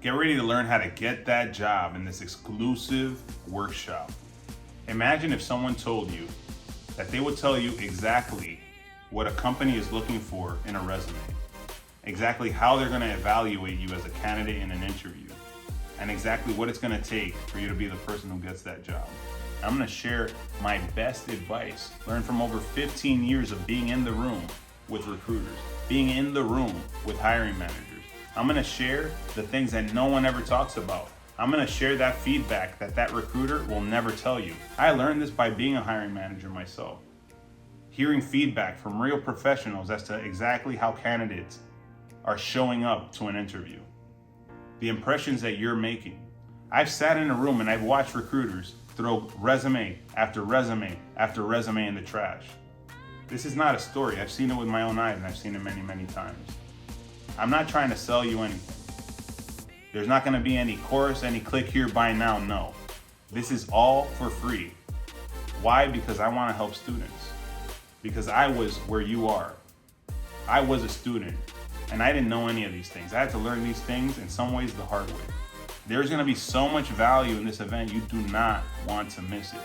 Get ready to learn how to get that job in this exclusive workshop. Imagine if someone told you that they would tell you exactly what a company is looking for in a resume, exactly how they're going to evaluate you as a candidate in an interview, and exactly what it's going to take for you to be the person who gets that job. I'm going to share my best advice, learned from over 15 years of being in the room with recruiters, being in the room with hiring managers. I'm going to share the things that no one ever talks about. I'm going to share that feedback that recruiter will never tell you. I learned this by being a hiring manager myself, hearing feedback from real professionals as to exactly how candidates are showing up to an interview, the impressions that you're making. I've sat in a room and I've watched recruiters throw resume after resume after resume in the trash. This is not a story. I've seen it with my own eyes, and I've seen it many, many times. I'm not trying to sell you anything. There's not going to be any course, any click here, buy now, no. This is all for free. Why? Because I want to help students. Because I was where you are. I was a student, and I didn't know any of these things. I had to learn these things in some ways the hard way. There's going to be so much value in this event, you do not want to miss it.